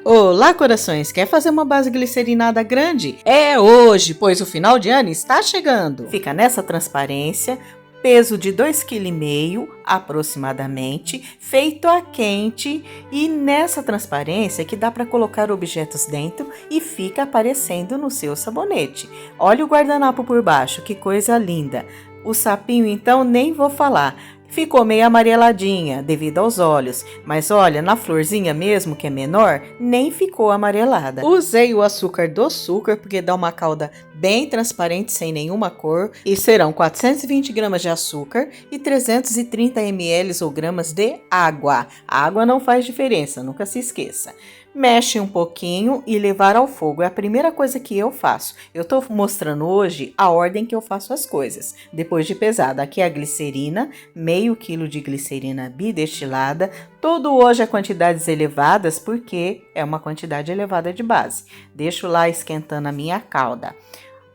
Olá, corações! Quer fazer uma base glicerinada grande? É hoje, pois o final de ano está chegando. Fica nessa transparência, peso de 2,5 kg aproximadamente, feito a quente e nessa transparência que dá para colocar objetos dentro e fica aparecendo no seu sabonete. Olha o guardanapo por baixo, que coisa linda! O sapinho então nem vou falar. Ficou meio amareladinha devido aos olhos, mas olha, na florzinha mesmo, que é menor, nem ficou amarelada. Usei o açúcar do açúcar porque dá uma calda bem transparente, sem nenhuma cor, e serão 420 gramas de açúcar e 330 ml ou gramas de água. A água não faz diferença, nunca se esqueça. Mexe um pouquinho e levar ao fogo é a primeira coisa que eu faço. Eu estou mostrando hoje a ordem que eu faço as coisas. Depois de pesada, aqui é a glicerina, meio quilo de glicerina bidestilada. Tudo hoje é quantidades elevadas porque é uma quantidade elevada de base. Deixo lá esquentando a minha calda.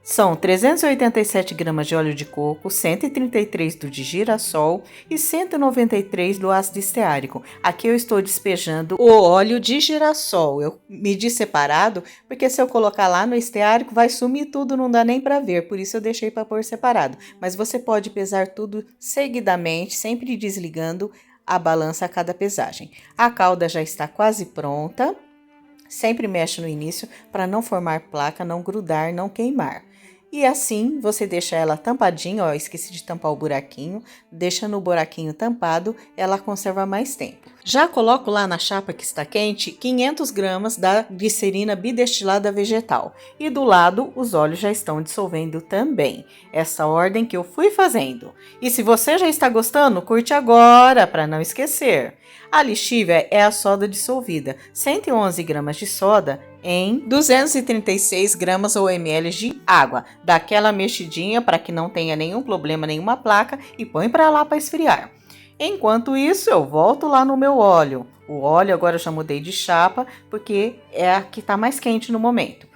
São 387 gramas de óleo de coco, 133 do de girassol e 193 do ácido esteárico. Aqui eu estou despejando o óleo de girassol. Eu medi separado, porque se eu colocar lá no esteárico vai sumir tudo, não dá nem para ver. Por isso eu deixei para pôr separado. Mas você pode pesar tudo seguidamente, sempre desligando a balança a cada pesagem. A calda já está quase pronta. Sempre mexe no início para não formar placa, não grudar, não queimar. E assim você deixa ela tampadinha, ó, esqueci de tampar o buraquinho, deixando o buraquinho tampado, ela conserva mais tempo. Já coloco lá na chapa que está quente 500 gramas da glicerina bidestilada vegetal. E do lado os óleos já estão dissolvendo também. Essa ordem que eu fui fazendo. E se você já está gostando, curte agora para não esquecer. A lixívia é a soda dissolvida, 111 gramas de soda em 236 gramas ou ml de água. Dá aquela mexidinha para que não tenha nenhum problema, nenhuma placa e põe para lá para esfriar. Enquanto isso, eu volto lá no meu óleo. O óleo agora eu já mudei de chapa porque é a que está mais quente no momento.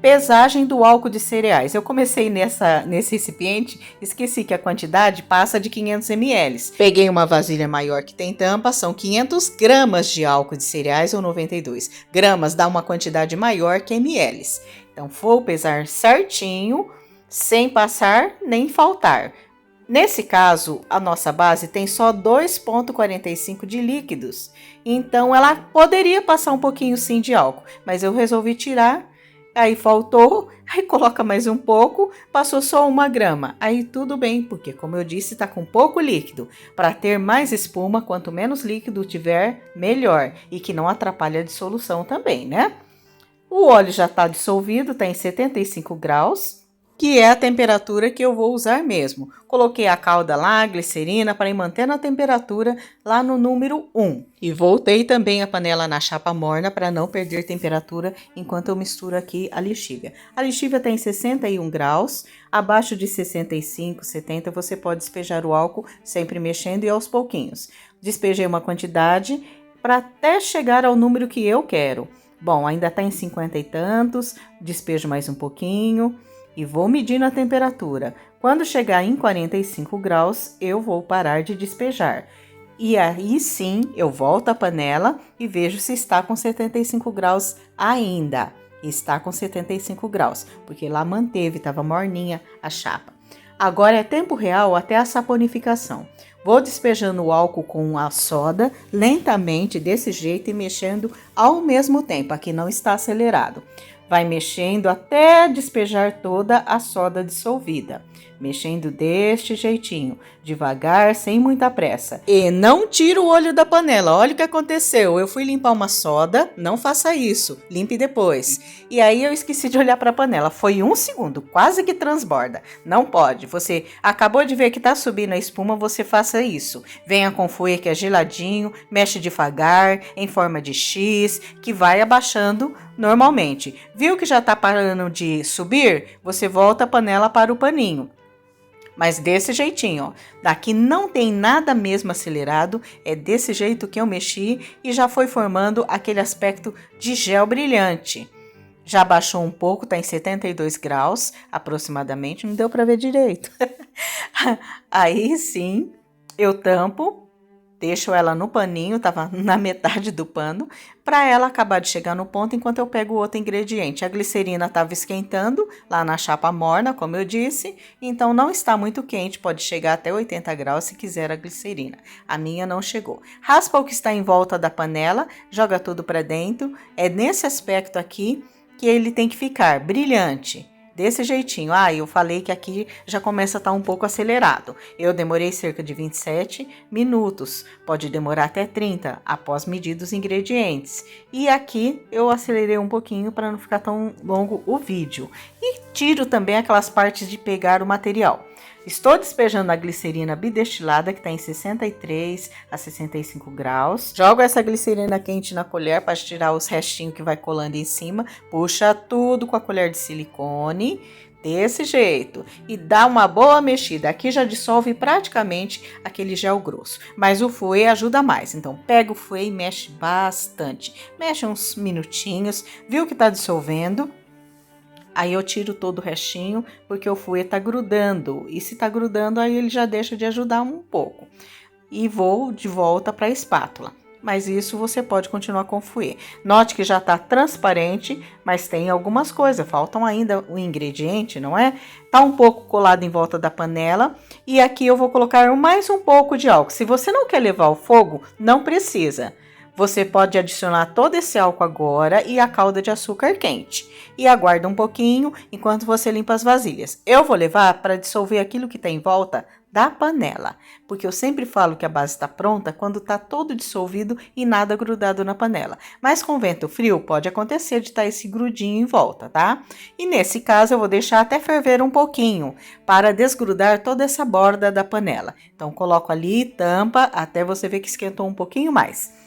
Pesagem do álcool de cereais. Eu comecei nesse recipiente, esqueci que a quantidade passa de 500 ml. Peguei uma vasilha maior que tem tampa, são 500 gramas de álcool de cereais ou 92. Gramas dá uma quantidade maior que ml. Então vou pesar certinho, sem passar nem faltar. Nesse caso, a nossa base tem só 2,45 de líquidos. Então ela poderia passar um pouquinho sim de álcool, mas eu resolvi tirar. Aí faltou, aí coloca mais um pouco, passou só 1 grama. Aí tudo bem, porque como eu disse, tá com pouco líquido. Para ter mais espuma, quanto menos líquido tiver, melhor. E que não atrapalhe a dissolução também, né? O óleo já está dissolvido, está em 75 graus, que é a temperatura que eu vou usar mesmo. Coloquei a calda lá, a glicerina, para ir mantendo a temperatura lá no número 1. E voltei também a panela na chapa morna para não perder temperatura enquanto eu misturo aqui a lixívia. A lixívia está em 61 graus, abaixo de 65, 70 você pode despejar o álcool sempre mexendo e aos pouquinhos. Despejei uma quantidade para até chegar ao número que eu quero. Bom, ainda está em 50 e tantos, despejo mais um pouquinho. E vou medindo a temperatura. Quando chegar em 45 graus, eu vou parar de despejar. E aí sim, eu volto à panela e vejo se está com 75 graus ainda. Está com 75 graus, porque lá manteve, estava morninha a chapa. Agora é tempo real até a saponificação. Vou despejando o álcool com a soda lentamente, desse jeito, e mexendo ao mesmo tempo. Aqui não está acelerado. Vai mexendo até despejar toda a soda dissolvida. Mexendo deste jeitinho, devagar, sem muita pressa. E não tira o olho da panela. Olha o que aconteceu. Eu fui limpar uma soda, não faça isso. Limpe depois. E aí eu esqueci de olhar para a panela. Foi 1 segundo, quase que transborda. Não pode. Você acabou de ver que está subindo a espuma, você faça isso. Venha com fouet que é geladinho, mexe devagar, em forma de X, que vai abaixando normalmente. Viu que já está parando de subir? Você volta a panela para o paninho. Mas desse jeitinho, ó. Daqui não tem nada mesmo acelerado, é desse jeito que eu mexi e já foi formando aquele aspecto de gel brilhante. Já baixou um pouco, tá em 72 graus aproximadamente, não deu para ver direito. Aí sim, eu tampo deixo ela no paninho, tava na metade do pano, para ela acabar de chegar no ponto enquanto eu pego o outro ingrediente. A glicerina estava esquentando lá na chapa morna, como eu disse, então não está muito quente, pode chegar até 80 graus se quiser a glicerina. A minha não chegou. Raspa o que está em volta da panela, joga tudo para dentro. É nesse aspecto aqui que ele tem que ficar brilhante. Desse jeitinho. Eu falei que aqui já começa a estar um pouco acelerado. Eu demorei cerca de 27 minutos. Pode demorar até 30 após medir os ingredientes. E aqui eu acelerei um pouquinho para não ficar tão longo o vídeo. E tiro também aquelas partes de pegar o material. Estou despejando a glicerina bidestilada, que está em 63 a 65 graus. Jogo essa glicerina quente na colher para tirar os restinhos que vai colando em cima. Puxa tudo com a colher de silicone, desse jeito. E dá uma boa mexida. Aqui já dissolve praticamente aquele gel grosso. Mas o fouet ajuda mais. Então, pega o fouet e mexe bastante. Mexe uns minutinhos. Viu que está dissolvendo? Aí eu tiro todo o restinho, porque o fouet tá grudando. E se tá grudando, aí ele já deixa de ajudar um pouco. E vou de volta para a espátula. Mas isso você pode continuar com o fouet. Note que já tá transparente, mas tem algumas coisas. Faltam ainda o ingrediente, não é? Tá um pouco colado em volta da panela. E aqui eu vou colocar mais um pouco de álcool. Se você não quer levar ao fogo, não precisa. Você pode adicionar todo esse álcool agora e a calda de açúcar quente. E aguarda um pouquinho enquanto você limpa as vasilhas. Eu vou levar para dissolver aquilo que está em volta da panela. Porque eu sempre falo que a base está pronta quando está todo dissolvido e nada grudado na panela. Mas com vento frio pode acontecer de estar esse grudinho em volta, tá? E nesse caso eu vou deixar até ferver um pouquinho para desgrudar toda essa borda da panela. Então coloco ali, tampa até você ver que esquentou um pouquinho mais.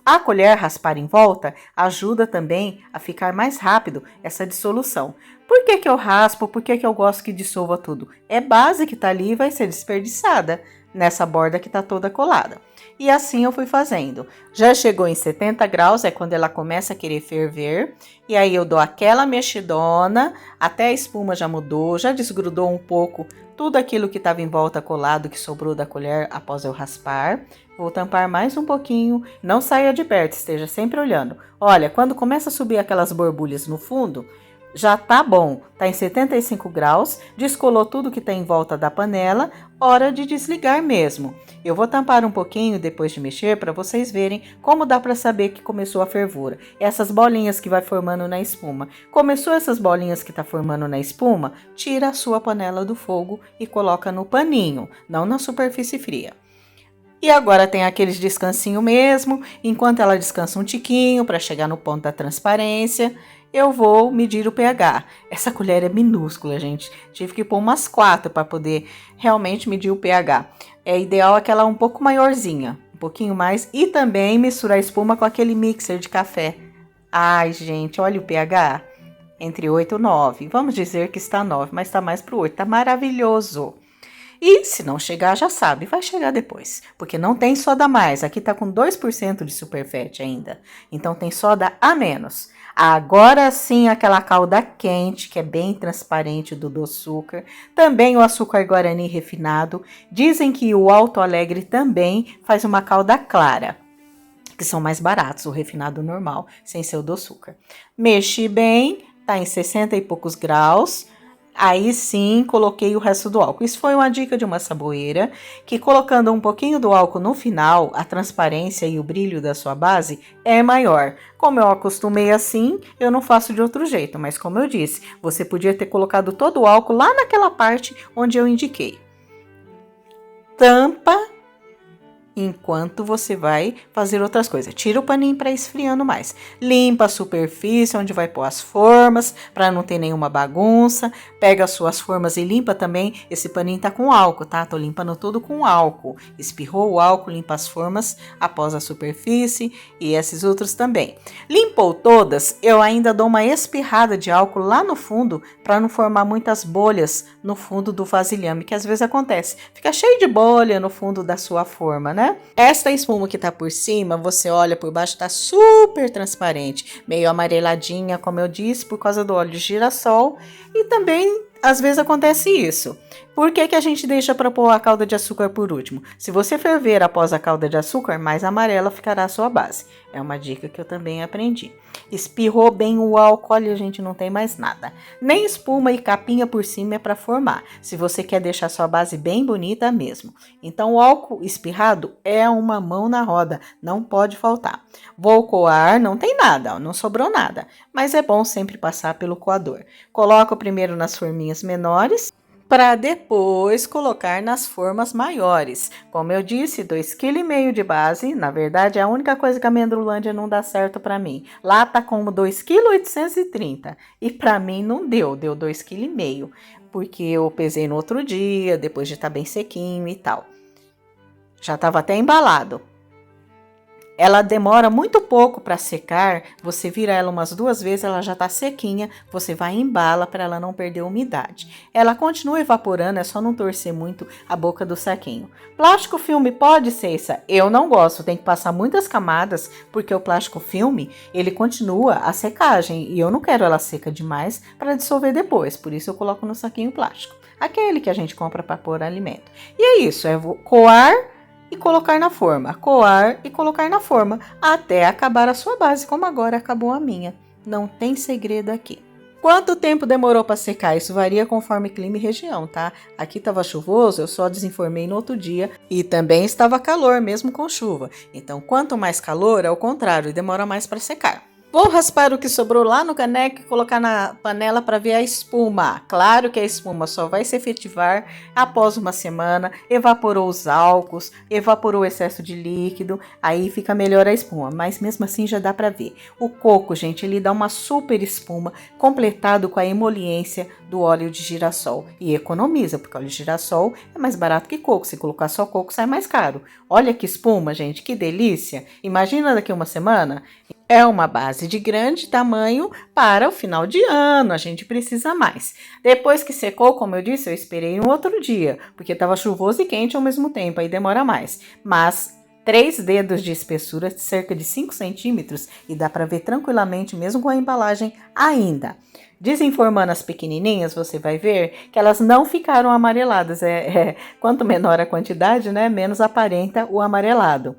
A colher raspar em volta ajuda também a ficar mais rápido essa dissolução. Por que eu raspo? Por que eu gosto que dissolva tudo? É base que tá ali e vai ser desperdiçada nessa borda que tá toda colada. E assim eu fui fazendo. Já chegou em 70 graus, é quando ela começa a querer ferver. E aí eu dou aquela mexidona, até a espuma já mudou, já desgrudou um pouco tudo aquilo que estava em volta colado, que sobrou da colher após eu raspar. Vou tampar mais um pouquinho, não saia de perto, esteja sempre olhando. Olha, quando começa a subir aquelas borbulhas no fundo, já tá bom, tá em 75 graus, descolou tudo que tá em volta da panela, hora de desligar mesmo. Eu vou tampar um pouquinho depois de mexer para vocês verem como dá para saber que começou a fervura. Essas bolinhas que vai formando na espuma. Começou essas bolinhas que tá formando na espuma, tira a sua panela do fogo e coloca no paninho, não na superfície fria. E agora tem aqueles descansinho mesmo, enquanto ela descansa um tiquinho para chegar no ponto da transparência, eu vou medir o pH. Essa colher é minúscula, gente. Tive que pôr umas 4 para poder realmente medir o pH. É ideal aquela um pouco maiorzinha, um pouquinho mais. E também misturar a espuma com aquele mixer de café. Ai, gente, olha o pH. Entre 8 e 9. Vamos dizer que está 9, mas está mais para o 8. Está maravilhoso. E se não chegar, já sabe, vai chegar depois. Porque não tem soda a mais. Aqui tá com 2% de superfat ainda. Então tem soda a menos. Agora sim, aquela calda quente, que é bem transparente do açúcar. Também o açúcar Guarani refinado. Dizem que o Alto Alegre também faz uma calda clara, que são mais baratos, o refinado normal, sem ser o do açúcar. Mexi bem, tá em 60 e poucos graus. Aí sim, coloquei o resto do álcool. Isso foi uma dica de uma saboeira, que colocando um pouquinho do álcool no final, a transparência e o brilho da sua base é maior. Como eu acostumei assim, eu não faço de outro jeito. Mas como eu disse, você podia ter colocado todo o álcool lá naquela parte onde eu indiquei. Tampa enquanto você vai fazer outras coisas. Tira o paninho para esfriando mais. Limpa a superfície onde vai pôr as formas, para não ter nenhuma bagunça. Pega as suas formas e limpa também. Esse paninho tá com álcool, tá? Tô limpando tudo com álcool. Espirrou o álcool, limpa as formas após a superfície e esses outros também. Limpou todas, eu ainda dou uma espirrada de álcool lá no fundo, para não formar muitas bolhas no fundo do vasilhame, que às vezes acontece. Fica cheio de bolha no fundo da sua forma, né? Esta espuma que tá por cima, você olha por baixo, tá super transparente, meio amareladinha, como eu disse, por causa do óleo de girassol. E também, às vezes, acontece isso. Por que que a gente deixa para pôr a calda de açúcar por último? Se você ferver após a calda de açúcar, mais amarela ficará a sua base. É uma dica que eu também aprendi. Espirrou bem o álcool, olha, a gente não tem mais nada. Nem espuma e capinha por cima é para formar, se você quer deixar sua base bem bonita mesmo. Então o álcool espirrado é uma mão na roda, não pode faltar. Vou coar, não tem nada, não sobrou nada, mas é bom sempre passar pelo coador. Coloco primeiro nas forminhas menores, para depois colocar nas formas maiores. Como eu disse, 2,5 kg de base, na verdade é a única coisa que a Amendrolândia não dá certo para mim. Lá tá como 2,830 kg e para mim não deu 2,5 kg, porque eu pesei no outro dia, depois de estar bem sequinho e tal. Já estava até embalado. Ela demora muito pouco para secar, você vira ela umas 2 vezes, ela já está sequinha, você vai e embala para ela não perder umidade. Ela continua evaporando, é só não torcer muito a boca do saquinho. Plástico filme pode, Ceissa? Eu não gosto, tem que passar muitas camadas, porque o plástico filme, ele continua a secagem, e eu não quero ela seca demais para dissolver depois, por isso eu coloco no saquinho plástico. Aquele que a gente compra para pôr alimento. E é isso, é coar e colocar na forma, coar e colocar na forma, até acabar a sua base, como agora acabou a minha. Não tem segredo aqui. Quanto tempo demorou para secar? Isso varia conforme clima e região, tá? Aqui estava chuvoso, eu só desenformei no outro dia e também estava calor, mesmo com chuva. Então, quanto mais calor, é o contrário, demora mais para secar. Vou raspar o que sobrou lá no caneco e colocar na panela para ver a espuma. Claro que a espuma só vai se efetivar após uma semana. Evaporou os álcools, evaporou o excesso de líquido, aí fica melhor a espuma, mas mesmo assim já dá para ver. O coco, gente, ele dá uma super espuma, completado com a emoliência do óleo de girassol. E economiza, porque óleo de girassol é mais barato que coco. Se colocar só coco, sai mais caro. Olha que espuma, gente, que delícia. Imagina daqui uma semana. É uma base de grande tamanho para o final de ano, a gente precisa mais. Depois que secou, como eu disse, eu esperei um outro dia, porque estava chuvoso e quente ao mesmo tempo, aí demora mais. Mas 3 dedos de espessura, cerca de 5 centímetros, e dá para ver tranquilamente, mesmo com a embalagem ainda. Desenformando as pequenininhas, você vai ver que elas não ficaram amareladas. Quanto menor a quantidade, né, menos aparenta o amarelado.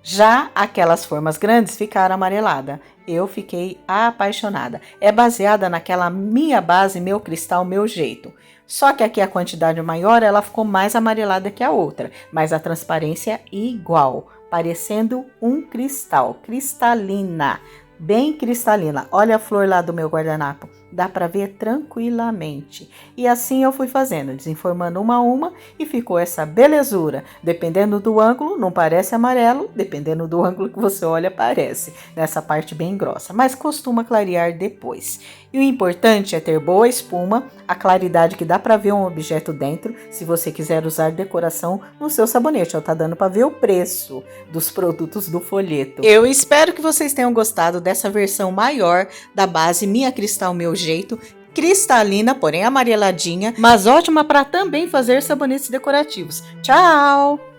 Já aquelas formas grandes ficaram amareladas. Eu fiquei apaixonada. É baseada naquela minha base, meu cristal, meu jeito. Só que aqui a quantidade maior, ela ficou mais amarelada que a outra. Mas a transparência é igual, parecendo um cristal, cristalina. Bem cristalina. Olha a flor lá do meu guardanapo. Dá para ver tranquilamente. E assim eu fui fazendo, desenformando uma a uma e ficou essa belezura. Dependendo do ângulo, não parece amarelo, dependendo do ângulo que você olha, parece. Nessa parte bem grossa, mas costuma clarear depois. E o importante é ter boa espuma, a claridade que dá para ver um objeto dentro, se você quiser usar decoração no seu sabonete. Ó, tá dando para ver o preço dos produtos do folheto. Eu espero que vocês tenham gostado dessa versão maior da base Minha Cristal Meu Jeito, cristalina, porém amareladinha, mas ótima para também fazer sabonetes decorativos. Tchau!